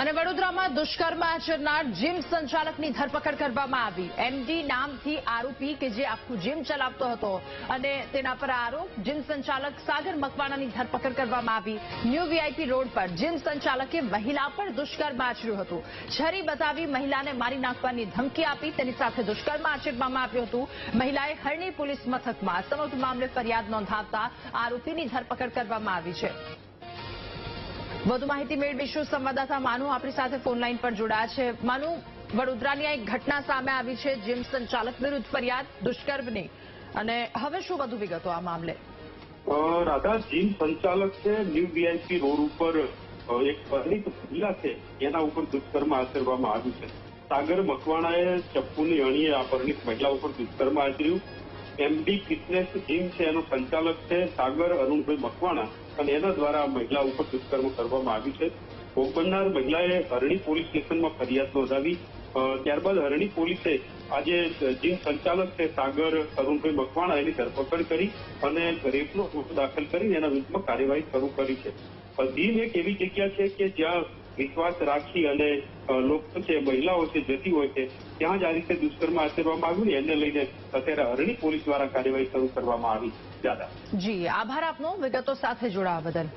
અને વડોદરામાં દુષ્કર્મ આચરનાર જીમ સંચાલકની ધરપકડ કરવામાં આવી। એમડી નામથી આરોપી કે જે આખું જીમ ચલાવતો હતો અને તેના પર આરોપ જીમ સંચાલક સાગર મકવાણાની ધરપકડ કરવામાં આવી। ન્યૂ વીઆઈપી રોડ પર જીમ સંચાલકે મહિલા પર દુષ્કર્મ આચર્યું હતું। છરી બતાવી મહિલાને મારી નાખવાની ધમકી આપી તેની સાથે દુષ્કર્મ આચરવામાં આવ્યું હતું। મહિલાએ હરણી પોલીસ મથકમાં સમગ્ર મામલે ફરિયાદ નોંધાવતા આરોપીની ધરપકડ કરવામાં આવી છે। વધુ માહિતી મેળવીશું। સંવાદદાતા માનુ આપણી સાથે ફોન લાઈન પર જોડાયા છે। માનુ, વડોદરાની આ એક ઘટના સામે આવી છે, જીમ સંચાલક વિરુદ્ધ ફરિયાદ દુષ્કર્મની, અને હવે શું વધુ વિગતો આ મામલે? રાધા, જીમ સંચાલક છે, ન્યૂ વીઆઈપી રોડ ઉપર એક પરિણીત મહિલા છે એના ઉપર દુષ્કર્મ આચરવામાં આવ્યું છે। સાગર મકવાણાએ ચપ્પુની અણીએ આ પરિણીત મહિલા ઉપર દુષ્કર્મ આચર્યું। એમડી ફિટનેસ જીમ છે એનો સંચાલક છે સાગર અરુણભાઈ મકવાણા, અને એના દ્વારા મહિલા ઉપર દુષ્કર્મ કરવામાં આવ્યું છે। ભોગ બનનાર મહિલાએ હરણી પોલીસ સ્ટેશનમાં ફરિયાદ નોંધાવી। ત્યારબાદ હરણી પોલીસે આજે જીમ સંચાલક છે સાગર અરુણભાઈ મકવાણા એની ધરપકડ કરી અને રેપનો ગુનો દાખલ કરી એના વિરુદ્ધમાં કાર્યવાહી શરૂ કરી છે। જીમ એક એવી જગ્યા છે કે જ્યાં વિશ્વાસ રાખી અને લોકો છે, મહિલાઓ છે, જતી હોય છે, ત્યાં જ આ રીતે દુષ્કર્મ આચરવામાં આવ્યું ને એને લઈને અત્યારે હરણી પોલીસ દ્વારા કાર્યવાહી શરૂ કરવામાં આવી। જી, આભાર આપનો વિગતો સાથે જોડાવા બદલ।